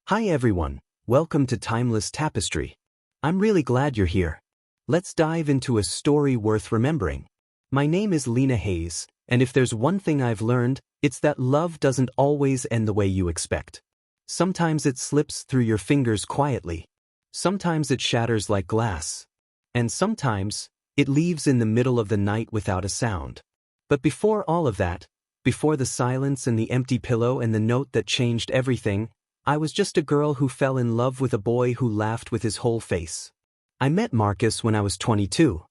Hi everyone, welcome to Timeless Tapestry. I'm really glad you're here. Let's dive into a story worth remembering. My name is Lena Hayes, and if there's one thing I've learned, it's that love doesn't always end the way you expect. Sometimes it slips through your fingers quietly. Sometimes it shatters like glass. And sometimes, it leaves in the middle of the night without a sound. But before all of that, before the silence and the empty pillow and the note that changed everything, I was just a girl who fell in love with a boy who laughed with his whole face. I met Marcus when I was 22.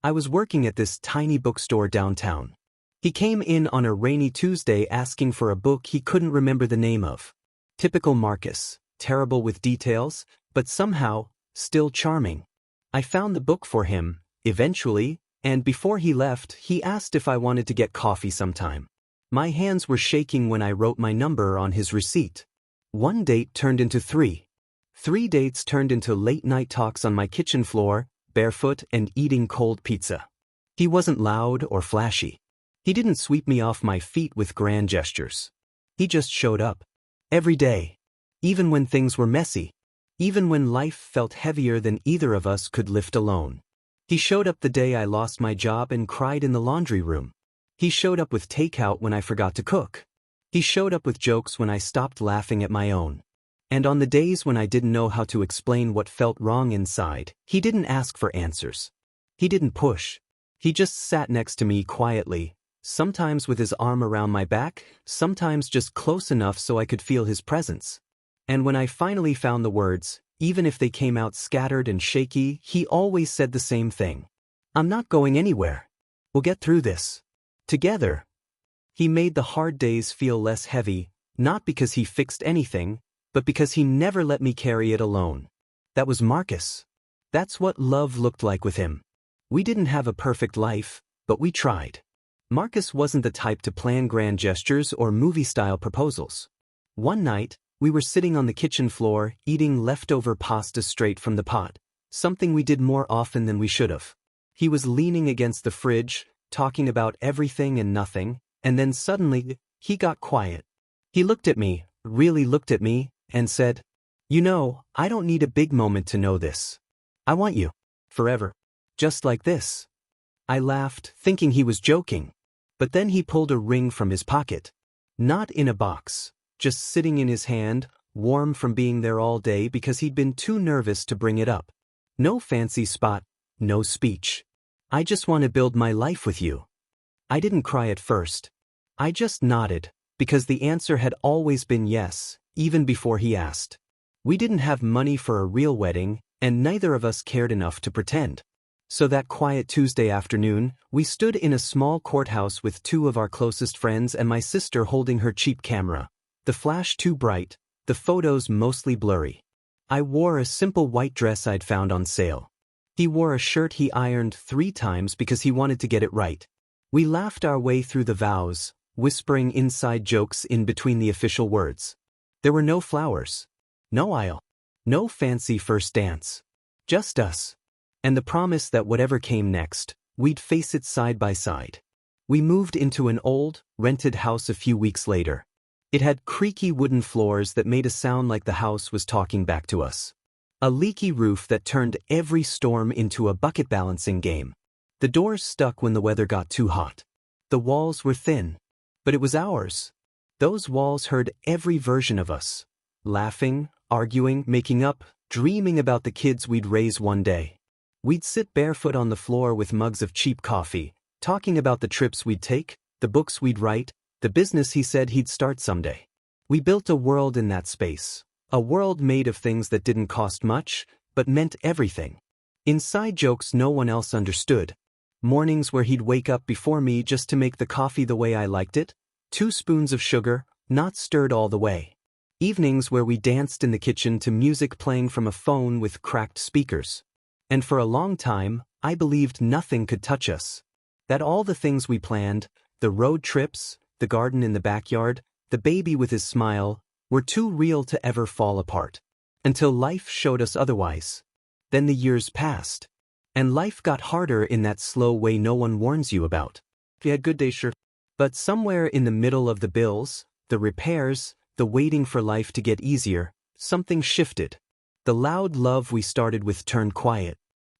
I was working at this tiny bookstore downtown. He came in on a rainy Tuesday asking for a book he couldn't remember the name of. Typical Marcus, terrible with details, but somehow, still charming. I found the book for him, eventually, and before he left, he asked if I wanted to get coffee sometime. My hands were shaking when I wrote my number on his receipt. One date turned into three. 3 dates turned into late-night talks on my kitchen floor, barefoot and eating cold pizza. He wasn't loud or flashy. He didn't sweep me off my feet with grand gestures. He just showed up. Every day. Even when things were messy. Even when life felt heavier than either of us could lift alone. He showed up the day I lost my job and cried in the laundry room. He showed up with takeout when I forgot to cook. He showed up with jokes when I stopped laughing at my own. And on the days when I didn't know how to explain what felt wrong inside, he didn't ask for answers. He didn't push. He just sat next to me quietly, sometimes with his arm around my back, sometimes just close enough so I could feel his presence. And when I finally found the words, even if they came out scattered and shaky, he always said the same thing. I'm not going anywhere. We'll get through this. Together. He made the hard days feel less heavy, not because he fixed anything, but because he never let me carry it alone. That was Marcus. That's what love looked like with him. We didn't have a perfect life, but we tried. Marcus wasn't the type to plan grand gestures or movie-style proposals. One night, we were sitting on the kitchen floor, eating leftover pasta straight from the pot, something we did more often than we should have. He was leaning against the fridge, talking about everything and nothing, and then suddenly, he got quiet. He looked at me, really looked at me, and said, "You know, I don't need a big moment to know this. I want you. Forever. Just like this." I laughed, thinking he was joking. But then he pulled a ring from his pocket. Not in a box, just sitting in his hand, warm from being there all day because he'd been too nervous to bring it up. No fancy spot, no speech. I just want to build my life with you. I didn't cry at first. I just nodded, because the answer had always been yes, even before he asked. We didn't have money for a real wedding, and neither of us cared enough to pretend. So that quiet Tuesday afternoon, we stood in a small courthouse with 2 of our closest friends and my sister holding her cheap camera. The flash too bright, the photos mostly blurry. I wore a simple white dress I'd found on sale. He wore a shirt he ironed 3 times because he wanted to get it right. We laughed our way through the vows, whispering inside jokes in between the official words. There were no flowers. No aisle. No fancy first dance. Just us. And the promise that whatever came next, we'd face it side by side. We moved into an old, rented house a few weeks later. It had creaky wooden floors that made a sound like the house was talking back to us. A leaky roof that turned every storm into a bucket balancing game. The doors stuck when the weather got too hot. The walls were thin. But it was ours. Those walls heard every version of us. Laughing, arguing, making up, dreaming about the kids we'd raise one day. We'd sit barefoot on the floor with mugs of cheap coffee, talking about the trips we'd take, the books we'd write, the business he said he'd start someday. We built a world in that space. A world made of things that didn't cost much, but meant everything. Inside jokes no one else understood. Mornings where he'd wake up before me just to make the coffee the way I liked it, 2 spoons of sugar, not stirred all the way. Evenings where we danced in the kitchen to music playing from a phone with cracked speakers. And for a long time, I believed nothing could touch us. That all the things we planned, the road trips, the garden in the backyard, the baby with his smile, were too real to ever fall apart. Until life showed us otherwise. Then the years passed. And life got harder in that slow way no one warns you about. We had good days, sure. But somewhere in the middle of the bills, the repairs, the waiting for life to get easier, something shifted. The loud love we started with turned quiet.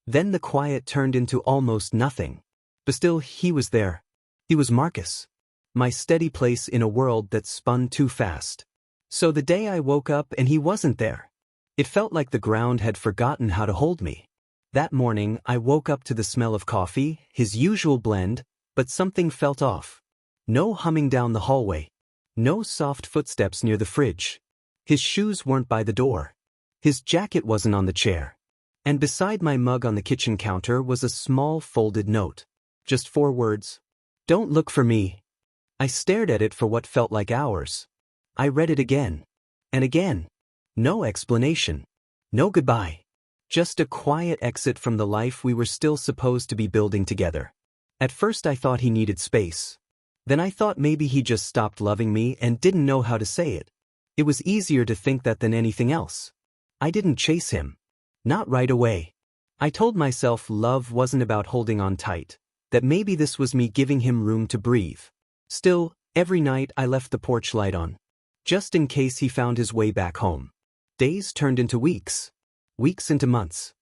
Then the quiet turned into almost nothing. But still, he was there. He was Marcus. My steady place in a world that spun too fast. So the day I woke up and he wasn't there, it felt like the ground had forgotten how to hold me. That morning, I woke up to the smell of coffee, his usual blend, but something felt off. No humming down the hallway. No soft footsteps near the fridge. His shoes weren't by the door. His jacket wasn't on the chair. And beside my mug on the kitchen counter was a small folded note. Just 4 words. Don't look for me. I stared at it for what felt like hours. I read it again. And again. No explanation. No goodbye. Just a quiet exit from the life we were still supposed to be building together. At first I thought he needed space. Then I thought maybe he just stopped loving me and didn't know how to say it. It was easier to think that than anything else. I didn't chase him. Not right away. I told myself love wasn't about holding on tight, that maybe this was me giving him room to breathe. Still, every night I left the porch light on, just in case he found his way back home. Days turned into weeks. Weeks into months.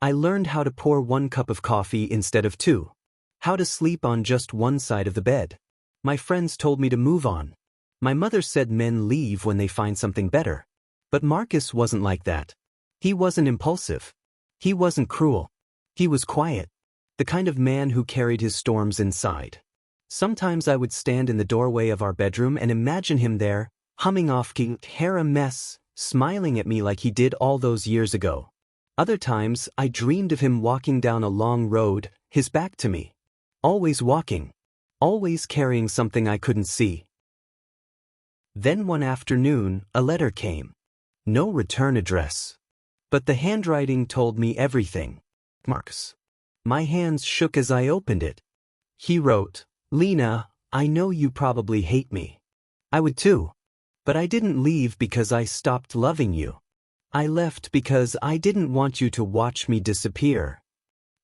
I learned how to pour 1 cup of coffee instead of 2. How to sleep on just one side of the bed. My friends told me to move on. My mother said men leave when they find something better. But Marcus wasn't like that. He wasn't impulsive. He wasn't cruel. He was quiet. The kind of man who carried his storms inside. Sometimes I would stand in the doorway of our bedroom and imagine him there, humming off hair a mess, smiling at me like he did all those years ago. Other times, I dreamed of him walking down a long road, his back to me. Always walking. Always carrying something I couldn't see. Then one afternoon, a letter came. No return address. But the handwriting told me everything. Marcus. My hands shook as I opened it. He wrote, Lena, I know you probably hate me. I would too. But I didn't leave because I stopped loving you. I left because I didn't want you to watch me disappear.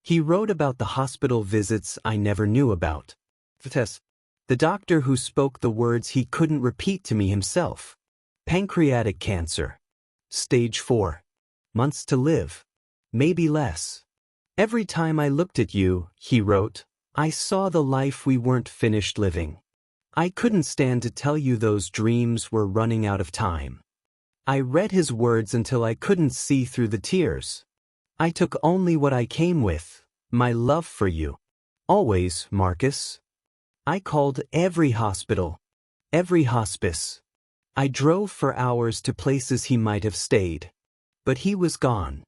He wrote about the hospital visits I never knew about. The doctor who spoke the words he couldn't repeat to me himself. Pancreatic cancer. Stage 4. Months to live. Maybe less. Every time I looked at you, he wrote, I saw the life we weren't finished living. I couldn't stand to tell you those dreams were running out of time. I read his words until I couldn't see through the tears. I took only what I came with, my love for you. Always, Marcus. I called every hospital, every hospice. I drove for hours to places he might have stayed. But he was gone.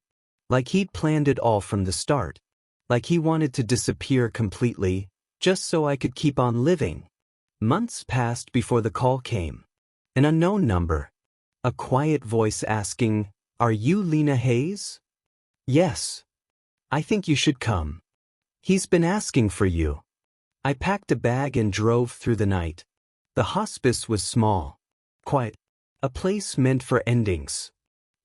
Like he'd planned it all from the start. Like he wanted to disappear completely, just so I could keep on living. Months passed before the call came. An unknown number. A quiet voice asking, Are you Lena Hayes? Yes. I think you should come. He's been asking for you. I packed a bag and drove through the night. The hospice was small. Quiet. A place meant for endings.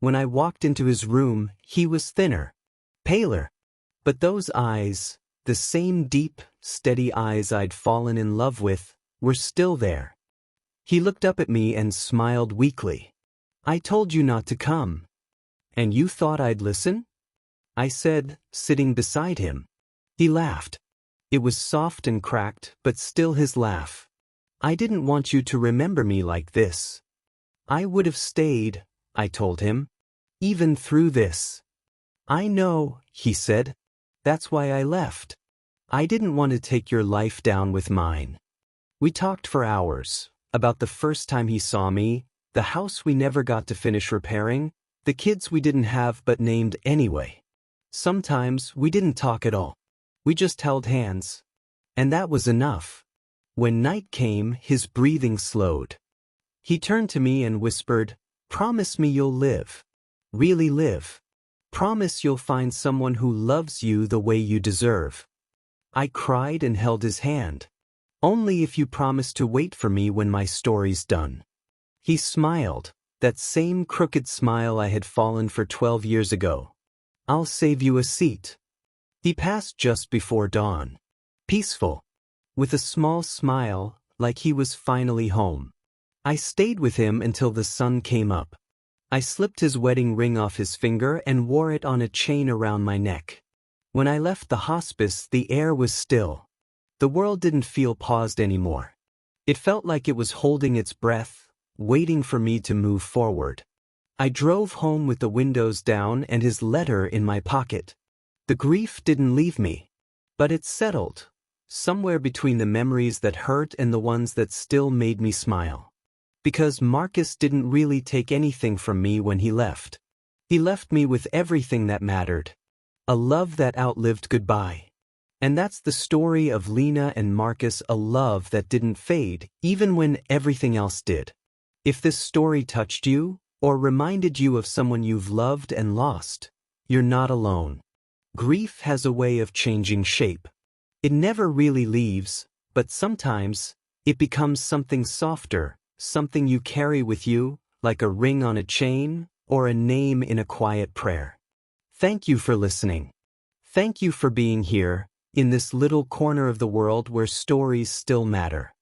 When I walked into his room, he was thinner. Paler. But those eyes, the same deep, steady eyes I'd fallen in love with, were still there. He looked up at me and smiled weakly. I told you not to come. And you thought I'd listen? I said, sitting beside him. He laughed. It was soft and cracked, but still his laugh. I didn't want you to remember me like this. I would have stayed, I told him. Even through this. I know, he said. That's why I left. I didn't want to take your life down with mine. We talked for hours, about the first time he saw me, the house we never got to finish repairing, the kids we didn't have but named anyway. Sometimes we didn't talk at all. We just held hands. And that was enough. When night came, his breathing slowed. He turned to me and whispered, Promise me you'll live. Really live. Promise you'll find someone who loves you the way you deserve. I cried and held his hand. Only if you promise to wait for me when my story's done. He smiled, that same crooked smile I had fallen for 12 years ago. I'll save you a seat. He passed just before dawn. Peaceful. With a small smile, like he was finally home. I stayed with him until the sun came up. I slipped his wedding ring off his finger and wore it on a chain around my neck. When I left the hospice, the air was still. The world didn't feel paused anymore. It felt like it was holding its breath, waiting for me to move forward. I drove home with the windows down and his letter in my pocket. The grief didn't leave me, but it settled, somewhere between the memories that hurt and the ones that still made me smile. Because Marcus didn't really take anything from me when he left. He left me with everything that mattered. A love that outlived goodbye. And that's the story of Lena and Marcus, a love that didn't fade, even when everything else did. If this story touched you, or reminded you of someone you've loved and lost, you're not alone. Grief has a way of changing shape. It never really leaves, but sometimes, it becomes something softer, something you carry with you, like a ring on a chain, or a name in a quiet prayer. Thank you for listening. Thank you for being here, in this little corner of the world where stories still matter.